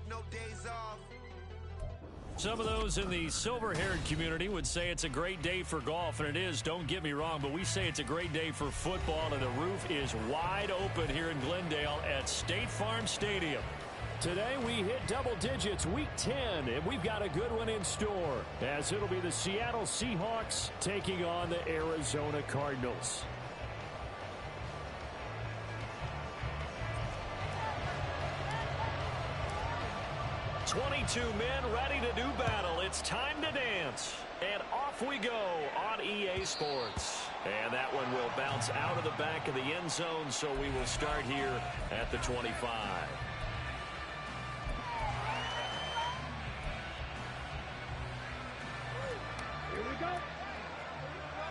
no days off. Some of those in the silver-haired community would say it's a great day for golf, and it is, don't get me wrong, but we say it's a great day for football, and the roof is wide open here in Glendale at State Farm Stadium. Today we hit double digits, week 10, and we've got a good one in store, as it'll be the Seattle Seahawks taking on the Arizona Cardinals. "22 men ready to do battle. It's time to dance." And off we go on EA Sports. And that one will bounce out of the back of the end zone, so we will start here at the 25. Here we go.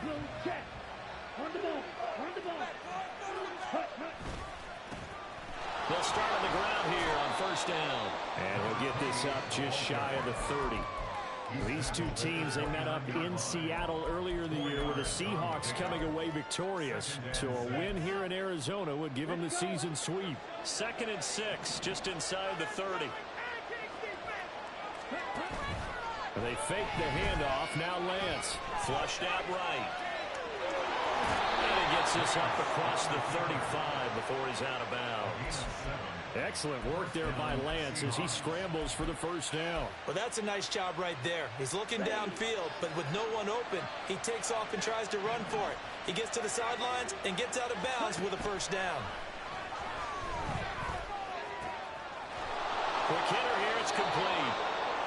Blue check. On the ball. On the ball. They'll start on the ground here on first down. And he'll get this up just shy of the 30. These two teams, they met up in Seattle earlier in the year with the Seahawks coming away victorious. So a win here in Arizona would give them the season sweep. 2nd and 6, just inside the 30. They fake the handoff. Now Lance. Flushed out right. And he gets this up across the 35 before he's out of bounds. Excellent work there by Lance as he scrambles for the first down. Well, that's a nice job right there. He's looking downfield, but with no one open, he takes off and tries to run for it. He gets to the sidelines and gets out of bounds with a first down. Quick hitter here, it's complete.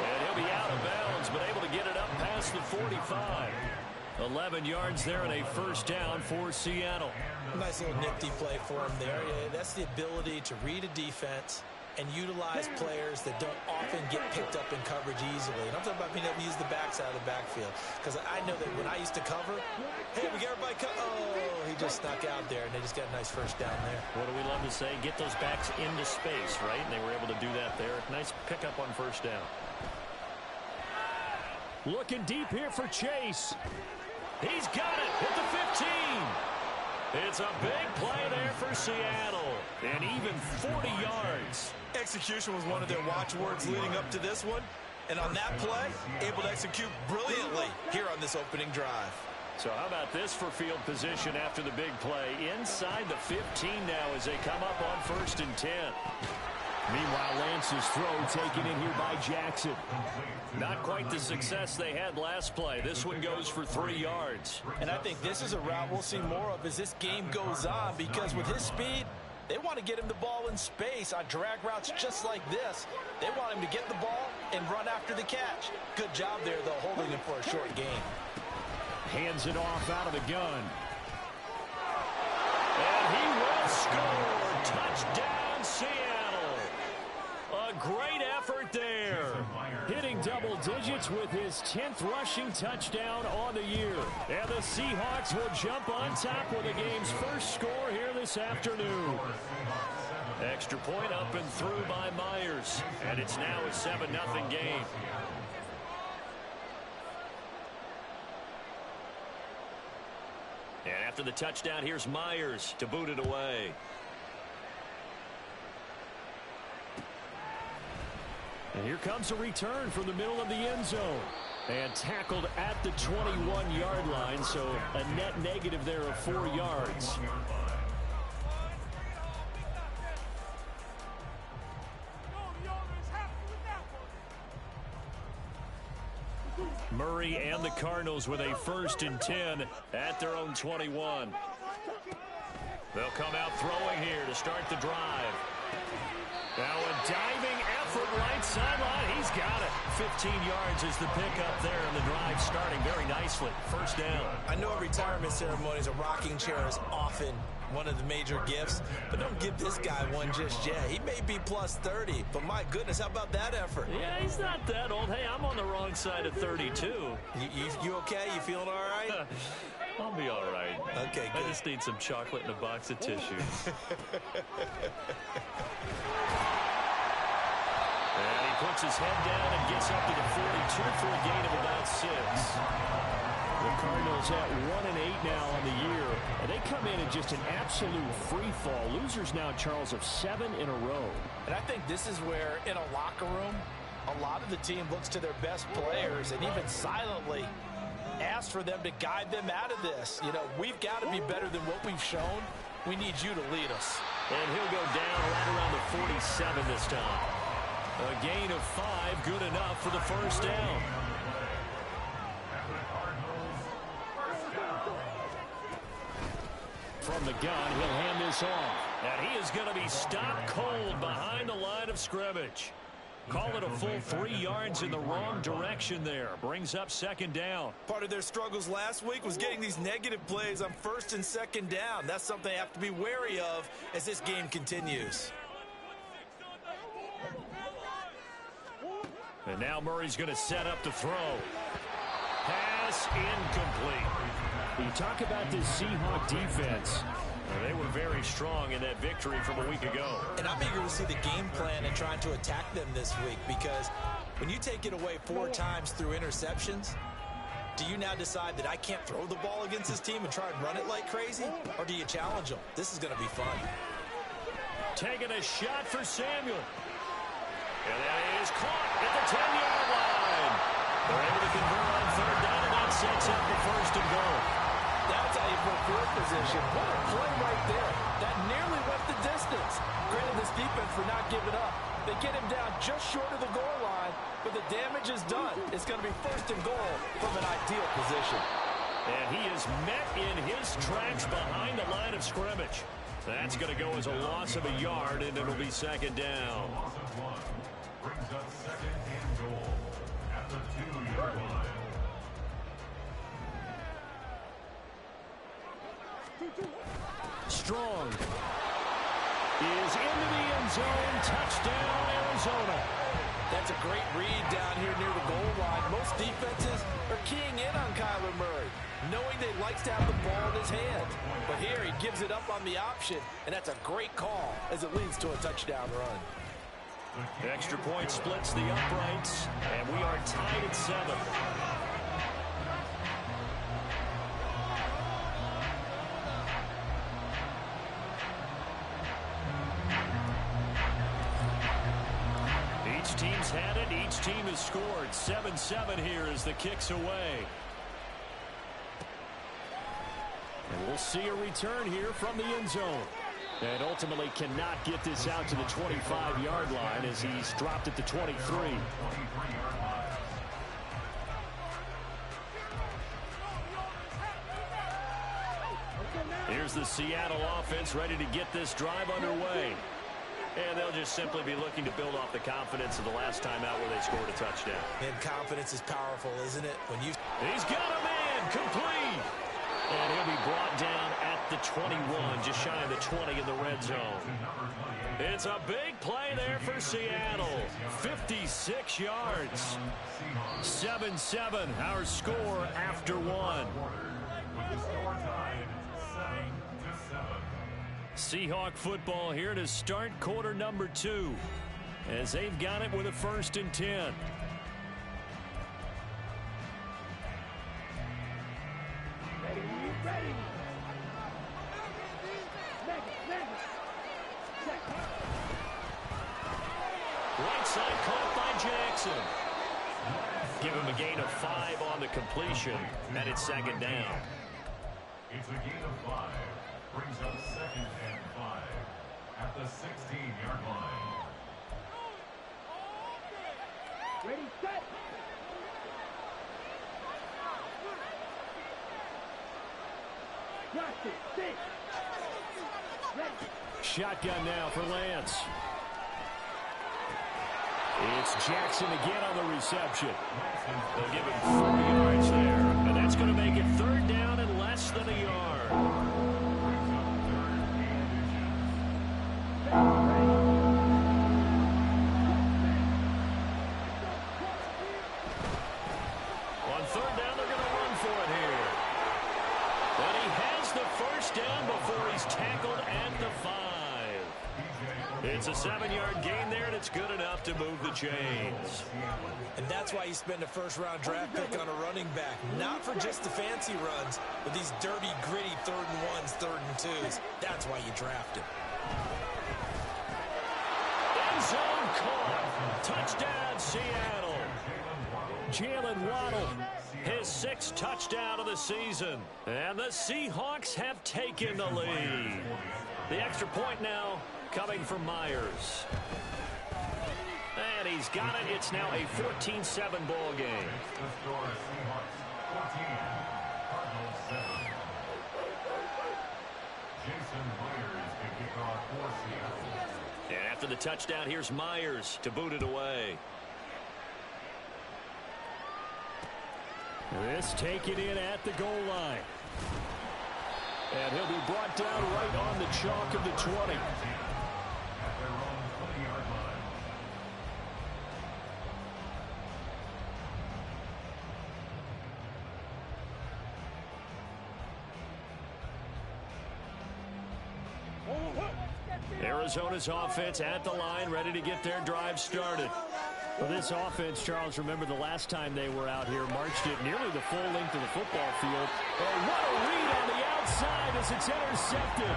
And he'll be out of bounds, but able to get it up past the 45. 11 yards there and a first down for Seattle. Nice little nifty play for him there. Yeah, that's the ability to read a defense and utilize players that don't often get picked up in coverage easily. And I'm talking about being able to use the backside of the backfield. Because I know that when I used to cover, hey, we got everybody oh, he just snuck out there, and they just got a nice first down there. What do we love to say? Get those backs into space, right? And they were able to do that there. Nice pickup on first down. Looking deep here for Chase. He's got it at the 15. It's a big play there for Seattle. And even 40 yards. Execution was one of their watchwords leading up to this one. And on that play, able to execute brilliantly here on this opening drive. So how about this for field position after the big play? Inside the 15 now as they come up on 1st and 10. Meanwhile, Lance's throw taken in here by Jackson. Not quite the success they had last play. This one goes for 3 yards. And I think this is a route we'll see more of as this game goes on, because with his speed, they want to get him the ball in space on drag routes just like this. They want him to get the ball and run after the catch. Good job there, though, holding him for a short gain. Hands it off out of the gun. And he will score. Touchdown, Seattle. A great effort there. Hitting double digits with his 10th rushing touchdown on the year. And the Seahawks will jump on top with the game's first score here this afternoon. Extra point up and through by Myers. And it's now a 7-0 game. And after the touchdown, here's Myers to boot it away. And here comes a return from the middle of the end zone. And tackled at the 21-yard line, so a net negative there of 4 yards. Murray and the Cardinals with a 1st and 10 at their own 21. They'll come out throwing here to start the drive. Now a diving effort right sideline. He's got it. 15 yards is the pickup there, and the drive starting very nicely. First down. I know at retirement ceremonies, a rocking chair is often one of the major gifts, but don't give this guy one just yet. He may be plus 30, but my goodness, how about that effort? Yeah, he's not that old. Hey, I'm on the wrong side of 32. You okay? You feeling all right? I'll be all right. Okay, good. I just need some chocolate and a box of tissues. And he puts his head down and gets up to the 42 for a gain of about 6. The Cardinals at 1-8 now on the year. And they come in and just an absolute free fall. Losers now, Charles, of 7 in a row. And I think this is where, in a locker room, a lot of the team looks to their best players and even silently asks for them to guide them out of this. You know, we've got to be better than what we've shown. We need you to lead us. And he'll go down right around the 47 this time. A gain of 5, good enough for the first down. From the gun, he'll hand this off. And he is going to be stopped cold behind the line of scrimmage. Call it a full 3 yards in the wrong direction there. Brings up second down. Part of their struggles last week was getting these negative plays on first and second down. That's something they have to be wary of as this game continues. And now Murray's going to set up to throw. Pass incomplete. You talk about this Seahawk defense. They were very strong in that victory from a week ago. And I'm eager to see the game plan and trying to attack them this week, because when you take it away 4 times through interceptions, do you now decide that I can't throw the ball against this team and try and run it like crazy? Or do you challenge them? This is going to be fun. Taking a shot for Samuel. And that is caught at the 10-yard line. They're able to convert on third down, and that sets up the first and goal. That's how you put field position. What a play right there. That nearly went the distance. Granted, this defense for not giving up. They get him down just short of the goal line, but the damage is done. It's going to be first and goal from an ideal position. And he is met in his tracks behind the line of scrimmage. That's going to go as a loss of a yard, and it'll be second down. Brings up second and goal at the 2-yard line. Strong is into the end zone. Touchdown, Arizona. That's a great read down here near the goal line. Most defenses are keying in on Kyler Murray, knowing they likes to have the ball in his hand. But here he gives it up on the option, and that's a great call as it leads to a touchdown run. The extra point splits the uprights, and we are tied at 7. Each team's had it. Each team has scored. 7-7 here as the kick's away. And we'll see a return here from the end zone. And ultimately cannot get this out to the 25-yard line as he's dropped at the 23. Here's the Seattle offense ready to get this drive underway. And they'll just simply be looking to build off the confidence of the last time out where they scored a touchdown. And confidence is powerful, isn't it? When you He's got a man complete. And he'll be brought down at the 21, just shy of the 20 in the red zone. It's a big play there for Seattle. 56 yards. 7-7, our score after 1. Seahawk football here to start quarter number 2, as they've got it with a 1st and 10. Ready. Right side caught by Jackson. Give him a gain of 5 on the completion, and it's second down. It's a gain of 5. Brings up second and 5 at the 16-yard line. Ready, set. Watch it, sit. Ready. Shotgun now for Lance. It's Jackson again on the reception. They'll give him 4 yards there, and that's going to make it third down and less than a yard. On third down, they're going to run for it here. But he has the first down before he's tackled at the 5. It's a 7-yard gain there, and it's good enough to move the chains. And that's why you spend a first-round draft pick on a running back. Not for just the fancy runs, but these dirty, gritty 3rd and 1s, 3rd and 2s. That's why you draft him. End zone caught. Touchdown, Seattle. Jalen Waddle, his 6th touchdown of the season. And the Seahawks have taken the lead. The extra point now coming from Myers. And he's got it. It's now a 14-7 ball game. The score is Seahawks 14, Cardinals 7. Jason Myers to kick off for Seattle. And after the touchdown, here's Myers to boot it away. This taken in at the goal line. And he'll be brought down right on the chalk of the 20. At their own 20-yard line. Arizona's offense at the line, ready to get their drive started. Well, this offense, Charles, remember the last time they were out here, marched it nearly the full length of the football field. Oh, what a read on the outside as it's intercepted.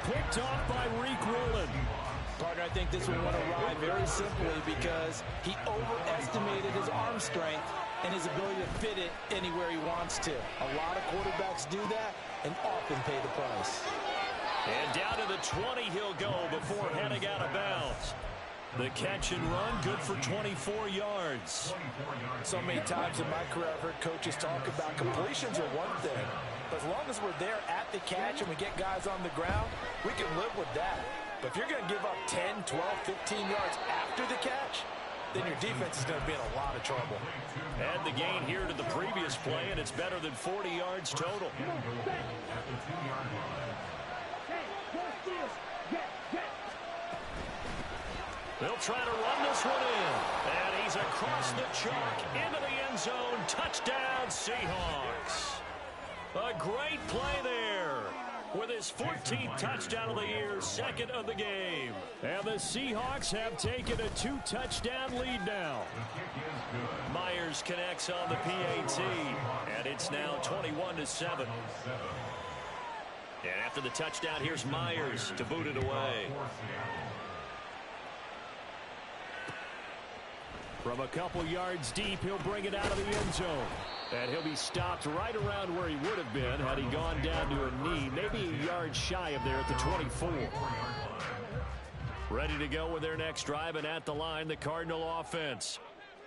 Picked off by Reek Woolen. Partner, I think this one went awry very simply because he overestimated his arm strength and his ability to fit it anywhere he wants to. A lot of quarterbacks do that and often pay the price. And down to the 20 he'll go before heading out of bounds. The catch and run, good for 24 yards. So many times in my career I've heard coaches talk about completions are one thing. But as long as we're there at the catch and we get guys on the ground, we can live with that. But if you're going to give up 10, 12, 15 yards after the catch, then your defense is going to be in a lot of trouble. Add the gain here to the previous play, and it's better than 40 yards total. At the 2-yard line. They'll try to run this one in. And he's across the chalk into the end zone. Touchdown, Seahawks. A great play there with his 14th touchdown of the year, 2nd of the game. And the Seahawks have taken a 2-touchdown lead now. Myers connects on the PAT, and it's now 21-7. And after the touchdown, here's Myers to boot it away. From a couple yards deep, he'll bring it out of the end zone. And he'll be stopped right around where he would have been had he gone down to a knee, maybe a yard shy of there at the 24. Ready to go with their next drive, and at the line, the Cardinal offense.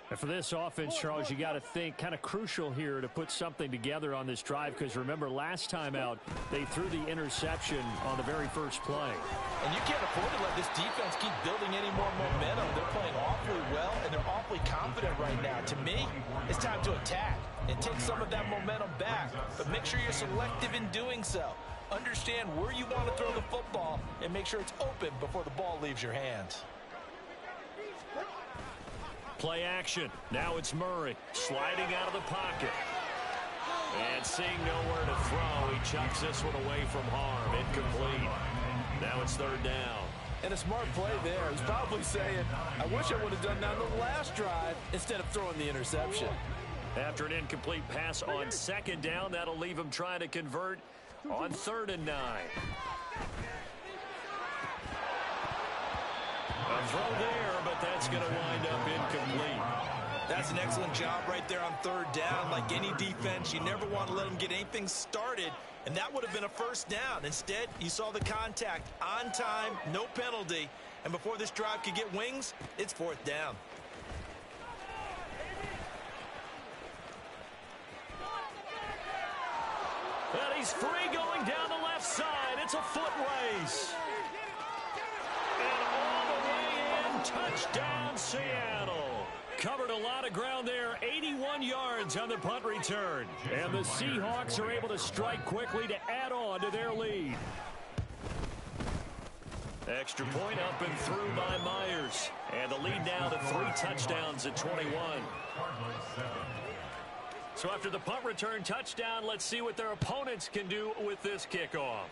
And for this offense, Charles, you got to think kind of crucial here to put something together on this drive, because remember last time out they threw the interception on the very first play. And you can't afford to let this defense keep building any more momentum. They're playing awfully well and they're awfully confident right now. To me, it's time to attack and take some of that momentum back, but make sure you're selective in doing so. Understand where you want to throw the football and make sure it's open before the ball leaves your hands. Play action. Now it's Murray sliding out of the pocket. And seeing nowhere to throw, he chucks this one away from harm. Incomplete. Now it's 3rd down. And a smart play there. He's probably saying, I wish I would have done that on the last drive instead of throwing the interception. After an incomplete pass on 2nd down, that'll leave him trying to convert on 3rd and 9. A throw there, but that's going to wind up incomplete. That's an excellent job right there on 3rd down. Like any defense, you never want to let them get anything started, and that would have been a 1st down. Instead, you saw the contact on time, no penalty, and before this drive could get wings, it's 4th down. And he's free going down the left side. It's a foot race. And all the way in, touchdown Seattle. Covered a lot of ground there, 81 yards on the punt return. And the Seahawks are able to strike quickly to add on to their lead. Extra point up and through by Myers. And the lead now to 3 touchdowns at 21. So after the punt return touchdown, let's see what their opponents can do with this kickoff.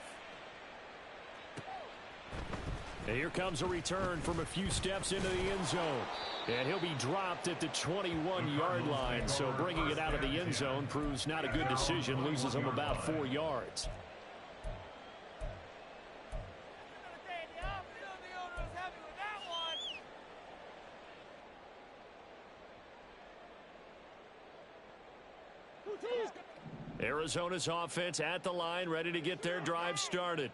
And here comes a return from a few steps into the end zone. And he'll be dropped at the 21-yard line. So bringing it out of the end zone proves not a good decision. Loses him about 4 yards. Arizona's offense at the line, ready to get their drive started.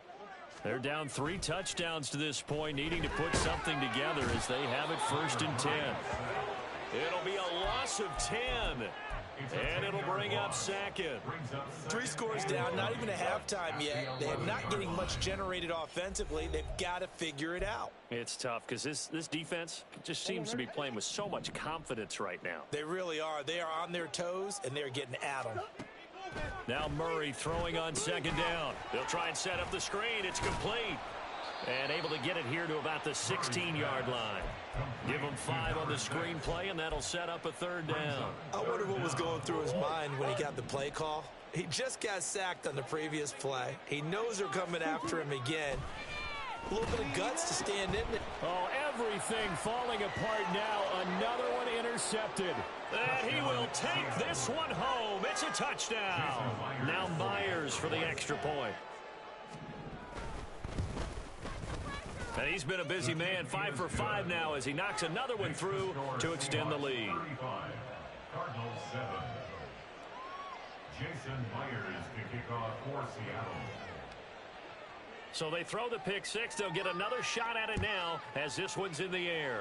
They're down 3 touchdowns to this point, needing to put something together as they have it 1st and 10. It'll be a loss of 10, and it'll bring up 2nd. 3 scores down, not even a halftime yet. They're not getting much generated offensively. They've got to figure it out. It's tough because this defense just seems to be playing with so much confidence right now. They really are. They are on their toes, and they're getting at them. Now Murray throwing on 2nd down. They'll try and set up the screen. It's complete. And able to get it here to about the 16-yard line. Give him 5 on the screen play, and that'll set up a 3rd down. I wonder what was going through his mind when he got the play call. He just got sacked on the previous play. He knows they're coming after him again. A little bit of guts to stand in it. Oh, everything falling apart now. Another one intercepted. And he will take this one home. It's a touchdown. Now Myers for the extra point. And he's been a busy man, 5 for 5 now as he knocks another one through to extend the lead. Cardinals 7. Jason Myers to kick off for Seattle. So they throw the pick 6. They'll get another shot at it now as this one's in the air.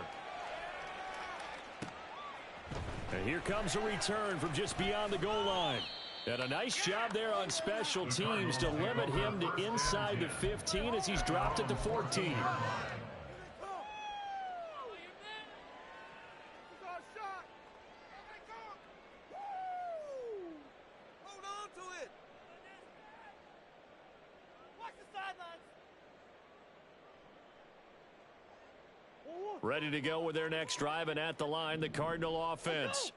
And here comes a return from just beyond the goal line. And a nice job there on special teams to limit him to inside the 15 as he's dropped at the 14. Ready to go with their next drive, and at the line, the Cardinal offense.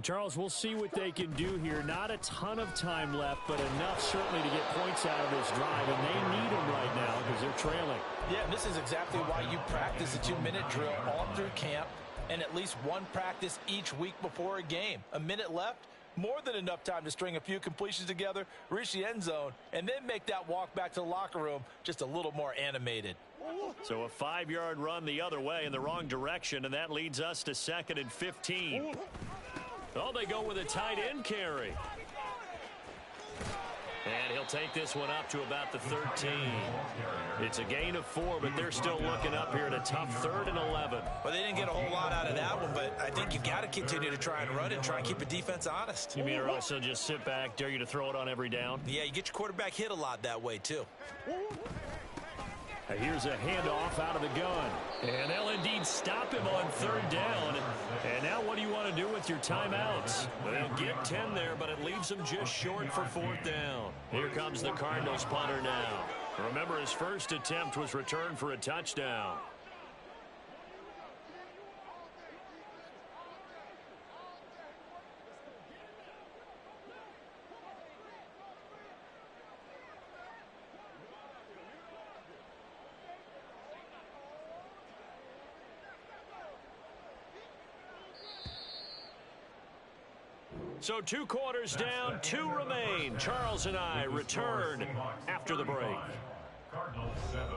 Charles, we'll see what they can do here. Not a ton of time left, but enough certainly to get points out of this drive, and they need them right now because they're trailing. Yeah, and this is exactly why you practice a 2-minute drill all through camp and at least one practice each week before a game. A minute left, more than enough time to string a few completions together, reach the end zone, and then make that walk back to the locker room just a little more animated. So a 5-yard run the other way in the wrong direction, and that leads us to 2nd and 15. Oh, they go with a tight end carry. And he'll take this one up to about the 13. It's a gain of 4, but they're still looking up here at a tough 3rd and 11. Well, they didn't get a whole lot out of that one, but I think you've got to continue to try and run it and try and keep the defense honest. You mean or also just sit back, dare you to throw it on every down? Yeah, you get your quarterback hit a lot that way, too. Here's a handoff out of the gun. And they'll indeed stop him on 3rd down. And now what do you want to do with your timeouts? They'll get 10 there, but it leaves them just short for 4th down. Here comes the Cardinals punter now. Remember, his first attempt was returned for a touchdown. So 2 quarters down, 2 remain. Charles and I return after the break. Cardinals 7.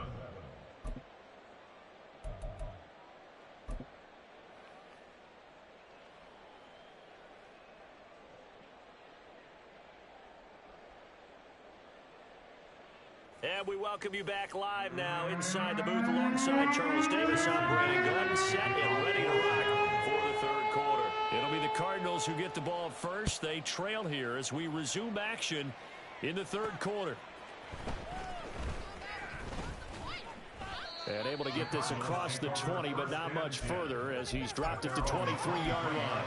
And we welcome you back live now inside the booth alongside Charles Davis. I'm Brandon Glenn, set and ready to rock for the 3rd quarter. It'll be the Cardinals who get the ball first. They trail here as we resume action in the 3rd quarter. And able to get this across the 20, but not much further as he's dropped at the 23-yard line.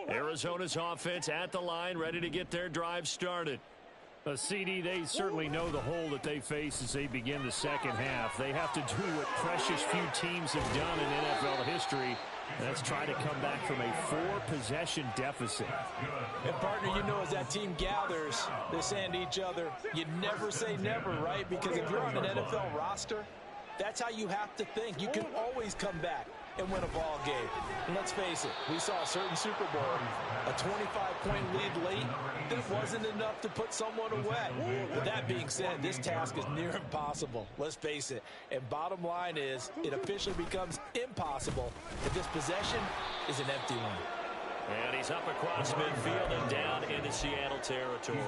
Arizona's offense at the line, ready to get their drive started. CD, they certainly know the hole that they face as they begin the second half. They have to do what precious few teams have done in NFL history. That's try to come back from a 4-possession deficit. And, partner, you know, as that team gathers, they're saying to each other, you never say never, right? Because if you're on an NFL roster, that's how you have to think. You can always come back and win a ball game. And let's face it, we saw a certain Super Bowl, a 25-point lead late, that wasn't enough to put someone away. But that being said, this task is near impossible. Let's face it. And bottom line is, it officially becomes impossible if this possession is an empty one. And he's up across midfield and down into Seattle territory.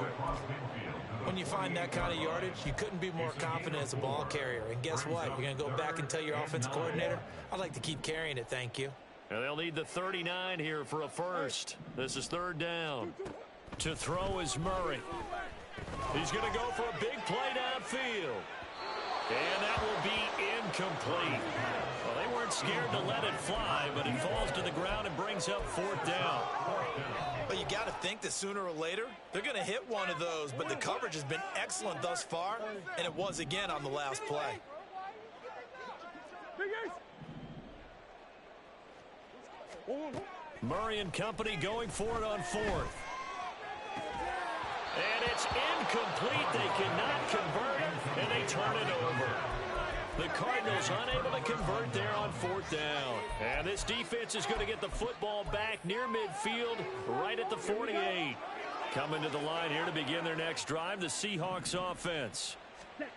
When you find that kind of yardage, you couldn't be more confident as a ball carrier. And guess what? You're going to go back and tell your offensive coordinator, I'd like to keep carrying it, thank you. And they'll need the 39 here for a first. This is third down. To throw is Murray. He's going to go for a big play downfield. And that will be incomplete. Well, they weren't scared to let it fly, but it falls to the ground and brings up fourth down. But you got to think that sooner or later, they're going to hit one of those. But the coverage has been excellent thus far, and it was again on the last play. Murray and company going for it on fourth. And it's incomplete. They cannot convert it, and they turn it over. The Cardinals unable to convert there on fourth down. And this defense is going to get the football back near midfield, right at the 48. Coming to the line here to begin their next drive, the Seahawks offense.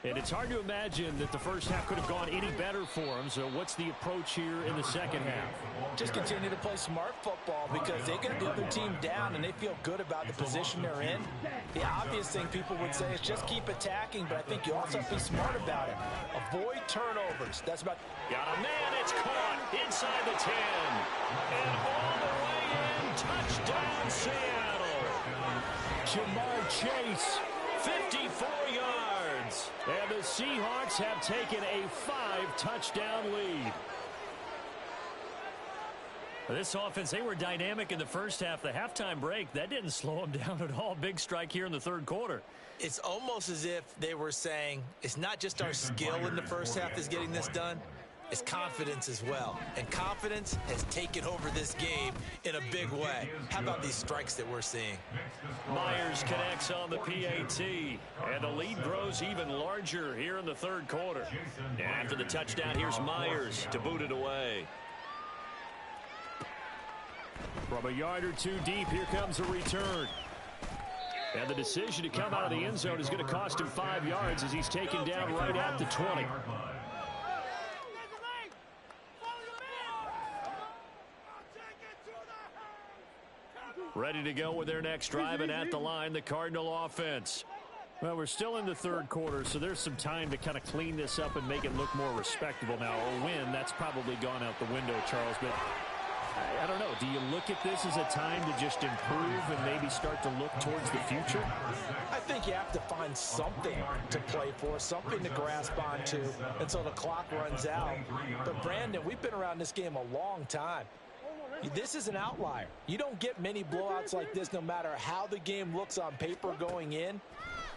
And it's hard to imagine that the first half could have gone any better for them. So what's the approach here in the second half? Just continue to play smart football because they get the other team down and they feel good about the position they're in. The obvious thing people would say is just keep attacking, but I think you also have to be smart about it. Avoid turnovers. That's about... Got a man, it's caught inside the 10. And all the way in, touchdown Seattle. Jamar Chase, 54 yards. And the Seahawks have taken a 5-touchdown lead. This offense, they were dynamic in the first half. The halftime break, that didn't slow them down at all. Big strike here in the third quarter. It's almost as if they were saying, it's not just our skill in the first half that's getting this done. It's confidence as well. And confidence has taken over this game in a big way. How about these strikes that we're seeing? Myers connects on the PAT. And the lead grows even larger here in the third quarter. And after the touchdown, here's Myers to boot it away. From a yard or two deep, here comes a return. And the decision to come out of the end zone is going to cost him 5 yards as he's taken down right at the 20. Ready to go with their next drive, and at the line, the Cardinal offense. Well, we're still in the third quarter, so there's some time to kind of clean this up and make it look more respectable now. A win, that's probably gone out the window, Charles, but I don't know. Do you look at this as a time to just improve and maybe start to look towards the future? I think you have to find something to play for, something to grasp onto until the clock runs out. But, Brandon, we've been around this game a long time. This is an outlier. You don't get many blowouts like this no matter how the game looks on paper going in.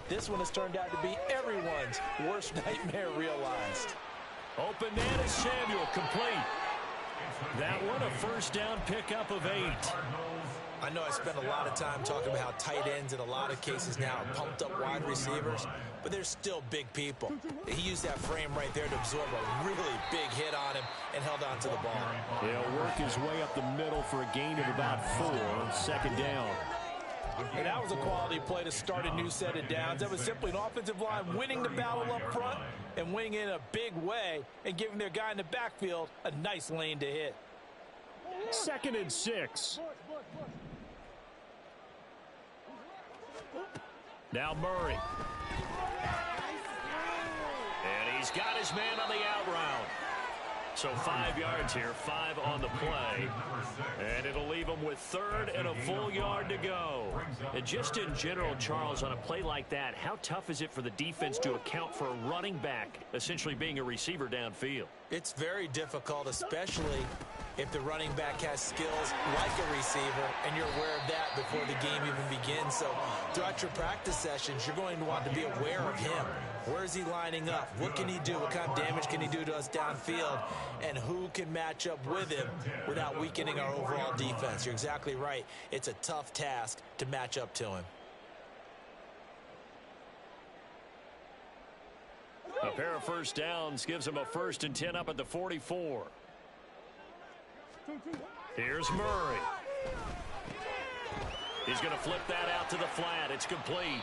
This one has turned out to be everyone's worst nightmare realized. Open man is Samuel, complete. That one a first down pickup of 8. I know I spent a lot of time talking about how tight ends in a lot of cases now are pumped up wide receivers, but they're still big people. He used that frame right there to absorb a really big hit on him and held on to the ball. He'll work his way up the middle for a gain of about 4 on second down. And that was a quality play to start a new set of downs. That was simply an offensive line winning the battle up front and winning in a big way and giving their guy in the backfield a nice lane to hit. 2nd and 6. Now Murray. And he's got his man on the out route. So 5 yards here, 5 on the play. And it'll leave him with 3rd and a full yard to go. And just in general, Charles, on a play like that, how tough is it for the defense to account for a running back essentially being a receiver downfield? It's very difficult, especially if the running back has skills like a receiver, and you're aware of that before the game even begins. So throughout your practice sessions, you're going to want to be aware of him. Where is he lining up? What can he do? What kind of damage can he do to us downfield? And who can match up with him without weakening our overall defense? You're exactly right. It's a tough task to match up to him. A pair of first downs gives him a 1st and 10 up at the 44. Here's Murray. He's going to flip that out to the flat. It's complete.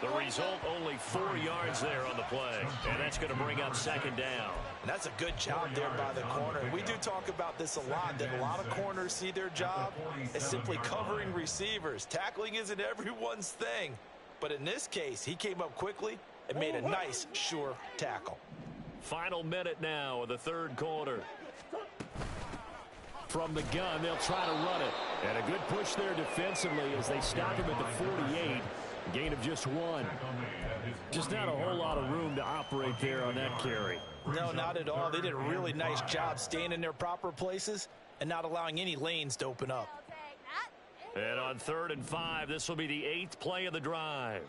The result, only 4 yards there on the play. And that's going to bring up 2nd down. And that's a good job there by the corner. We do talk about this a lot, that a lot of corners see their job as simply covering receivers. Tackling isn't everyone's thing. But in this case, he came up quickly and made a nice, sure tackle. Final minute now of the 3rd quarter. From the gun, they'll try to run it. And a good push there defensively as they stop him at the 48. Gain of just 1. Just not a whole lot of room to operate there on that carry. No, not at all. They did a really nice job staying in their proper places and not allowing any lanes to open up. And on 3rd and 5, this will be the 8th play of the drive.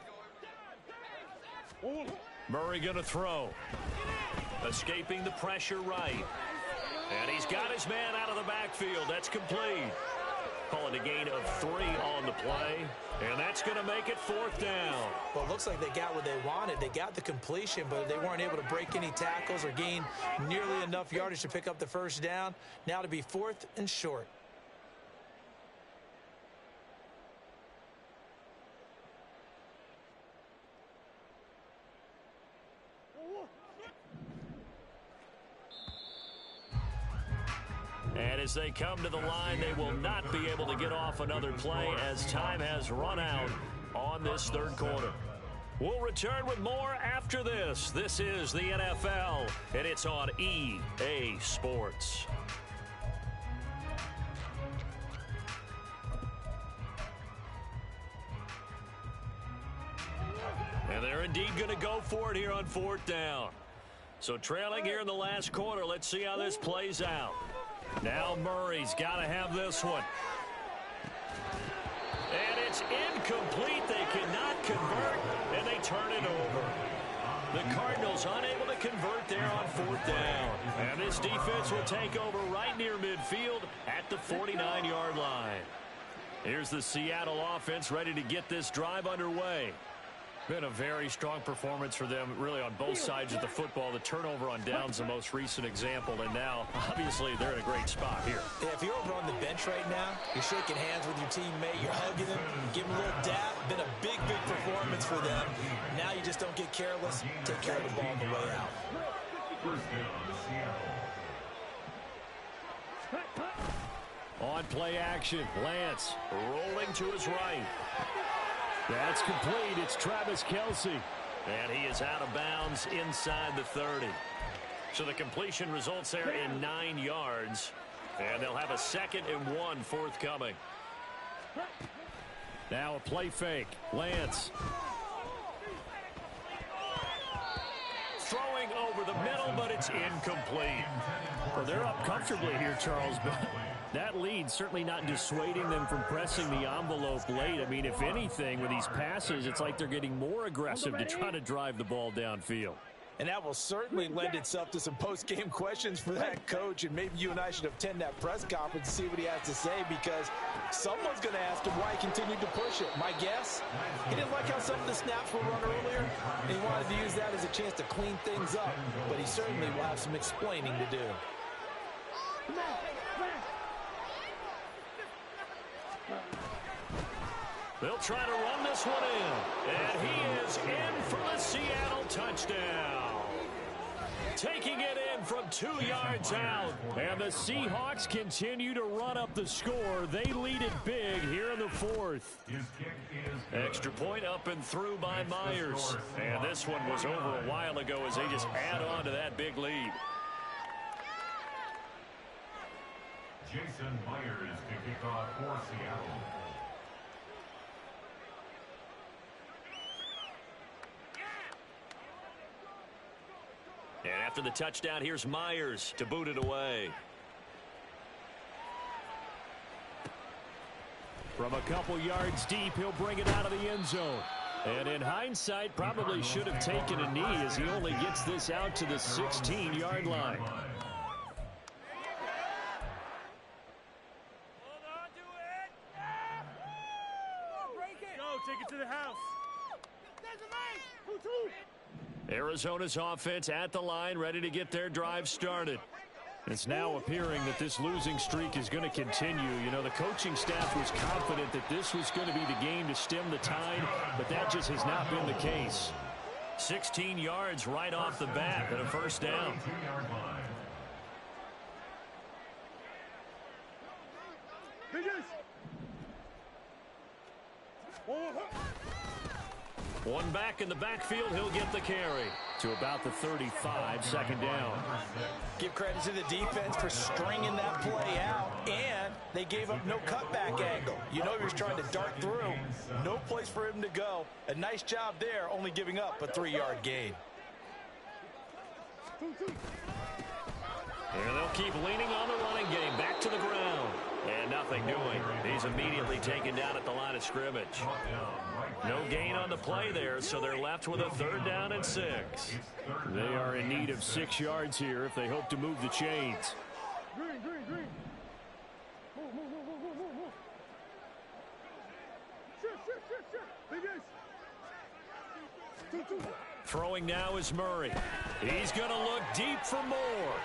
Murray going to throw. Escaping the pressure right. And he's got his man out of the backfield. That's complete. Calling a gain of 3 on the play. And that's going to make it 4th down. Well, it looks like they got what they wanted. They got the completion, but they weren't able to break any tackles or gain nearly enough yardage to pick up the 1st down. Now to be 4th and short. And as they come to the line, they will not be able to get off another play as time has run out on this 3rd quarter. We'll return with more after this. This is the NFL, and it's on EA Sports. And they're indeed going to go for it here on 4th down. So trailing here in the last quarter, let's see how this plays out. Now Murray's got to have this one. And it's incomplete. They cannot convert, and they turn it over. The Cardinals unable to convert there on 4th down. And this defense will take over right near midfield at the 49-yard line. Here's the Seattle offense ready to get this drive underway. Been a very strong performance for them, really, on both sides of the football. The turnover on downs, the most recent example, and now, obviously, they're in a great spot here. Yeah, if you're over on the bench right now, you're shaking hands with your teammate, you're hugging him, giving him a little dap. Been a big, big performance for them. Now you just don't get careless. Take care of the ball on the way out. On play action, Lance Rolling to his right. That's complete. It's Travis Kelce. And he is out of bounds inside the 30. So the completion results there in 9 yards. And they'll have a 2nd and 1 forthcoming. Now a play fake. Lance. Throwing over the middle, but it's incomplete. Well, they're up comfortably here, Charles, but that lead certainly not dissuading them from pressing the envelope late. I mean, if anything, with these passes, it's like they're getting more aggressive to try to drive the ball downfield. And that will certainly lend itself to some post-game questions for that coach, and maybe you and I should attend that press conference and see what he has to say, because someone's going to ask him why he continued to push it. My guess, he didn't like how some of the snaps were run earlier, and he wanted to use that as a chance to clean things up, but he certainly will have some explaining to do. They'll try to run this one in. And he is in for the Seattle touchdown. Taking it in from 2 yards out. And the Seahawks continue to run up the score. They lead it big here in the 4th. Extra point up and through by Myers. And this one was over a while ago as they just add on to that big lead. Jason Myers to kick off for Seattle. And after the touchdown, here's Myers to boot it away. From a couple yards deep, he'll bring it out of the end zone. And in hindsight, probably should have taken a knee as he only gets this out to the 16-yard line. Take it to the house. Arizona's offense at the line, ready to get their drive started. It's now appearing that this losing streak is going to continue. You know, the coaching staff was confident that this was going to be the game to stem the tide, but that just has not been the case. 16 yards right off the bat and a first down. One back in the backfield, he'll get the carry to about the 35, second down. Give credit to the defense for stringing that play out, and they gave up no cutback angle. You know he was trying to dart through. No place for him to go. A nice job there, only giving up a 3-yard gain. And they'll keep leaning on the running game. Back to the ground. And nothing doing. He's immediately taken down at the line of scrimmage. No gain on the play there, so they're left with a 3rd down and 6. They are in need of 6 yards here if they hope to move the chains. Green. Shit. Throwing now is Murray. He's going to look deep for more.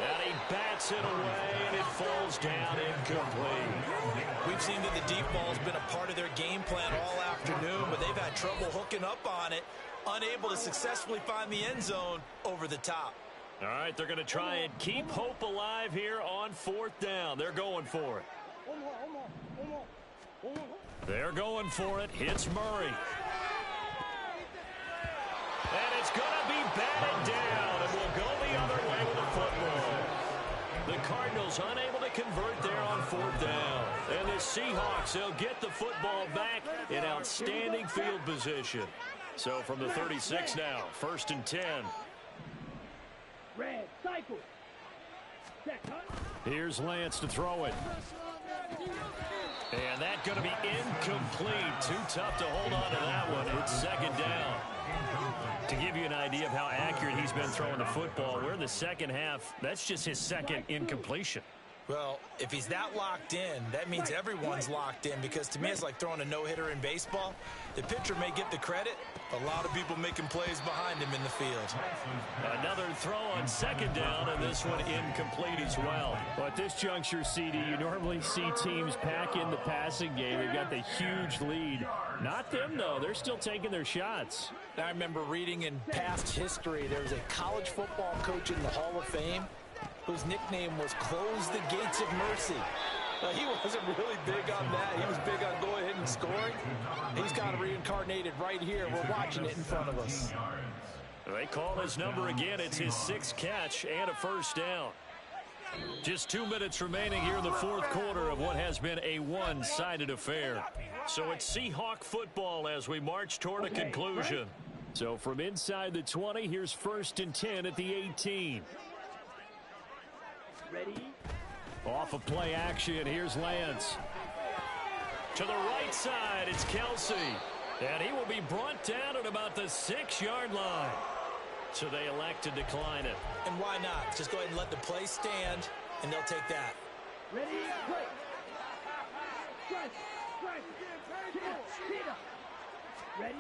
And he bats it away, and it falls down incomplete. We've seen that the deep ball's been a part of their game plan all afternoon, but they've had trouble hooking up on it, unable to successfully find the end zone over the top. All right, they're going to try and keep hope alive here on 4th down. They're going for it. They're going for it. Hits Murray. And it's going to be batted down, and will go the other way with the football. The Cardinals unable to convert there on 4th down. And the Seahawks, they'll get the football back in outstanding field position. So from the 36 now, 1st and 10. Red, cycle. Here's Lance to throw it. And that's going to be incomplete. Too tough to hold on to that one. It's 2nd down. To give you an idea of how accurate he's been throwing the football, we're in the 2nd half. That's just his 2nd incompletion. Well, if he's that locked in, that means everyone's locked in, because to me it's like throwing a no-hitter in baseball. The pitcher may get the credit, a lot of people making plays behind him in the field. Another throw on 2nd down, and this one incomplete as well. Well, at this juncture, CD, you normally see teams pack in the passing game. They've got the huge lead. Not them, though. They're still taking their shots. I remember reading in past history, there was a college football coach in the Hall of Fame whose nickname was Close the Gates of Mercy. He wasn't really big on that. He was big on going ahead and scoring. He's kind of reincarnated right here. We're watching it in front of us. They call his number again. It's his 6th catch and a 1st down. Just 2 minutes remaining here in the 4th quarter of what has been a one-sided affair. So it's Seahawk football as we march toward a conclusion. So from inside the 20, here's 1st and 10 at the 18. Ready? Off of play action, here's Lance. To the right side, it's Kelsey. And he will be brought down at about the 6-yard line. So they elect to decline it. And why not? Just go ahead and let the play stand, and they'll take that. Ready? Play. Strike. Hit up. Ready?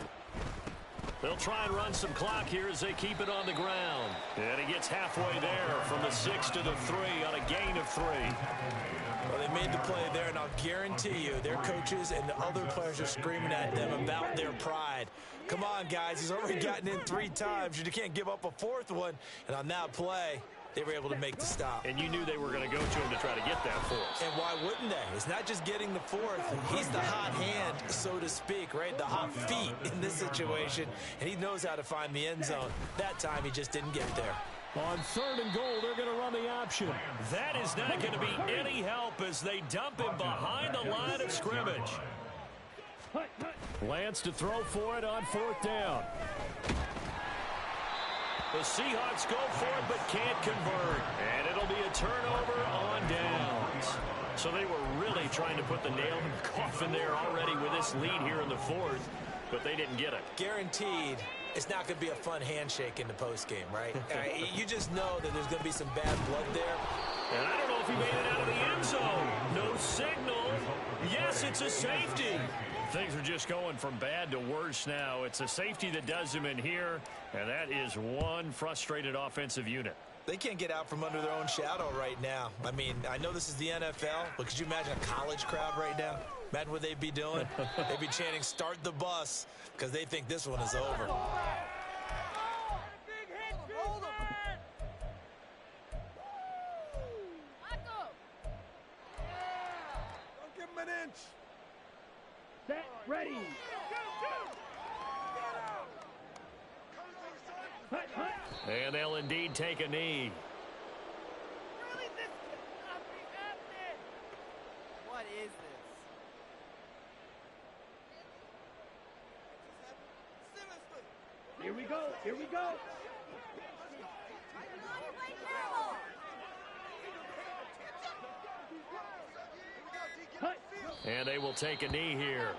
They'll try and run some clock here as they keep it on the ground. And he gets halfway there from the 6 to the 3 on a gain of 3. Well, they made the play there, and I'll guarantee you their coaches and the other players are screaming at them about their pride. Come on, guys. He's already gotten in 3 times. You can't give up a 4th one. And on that play, they were able to make the stop. And you knew they were going to go to him to try to get that 4th. And why wouldn't they? It's not just getting the 4th. He's the hot hand, so to speak, right? The hot feet in this situation. And he knows how to find the end zone. That time, he just didn't get there. On 3rd and goal, they're going to run the option. That is not going to be any help as they dump him behind the line of scrimmage. Lance to throw for it on 4th down. The Seahawks go for it but can't convert. And it'll be a turnover on downs. So they were really really trying to put the nail in the coffin there already with this lead here in the fourth, but they didn't get it. Guaranteed it's not going to be a fun handshake in the postgame, right? You just know that there's going to be some bad blood there. And I don't know if he made it out of the end zone. No signal. Yes, it's a safety. Things are just going from bad to worse now. It's a safety that does him in here, and that is one frustrated offensive unit. They can't get out from under their own shadow right now. I mean, I know this is the NFL, but could you imagine a college crowd right now? Imagine what they'd be doing. They'd be chanting, "Start the bus," because they think this one is over. Set, ready. Hut, hut. And they'll indeed take a knee. Really, this cannot be happening. What is this? Here we go. Here we go. Hut. And they will take a knee here.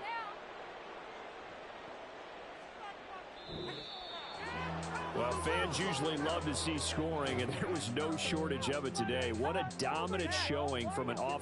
Well, fans usually love to see scoring, and there was no shortage of it today. What a dominant showing from an offense.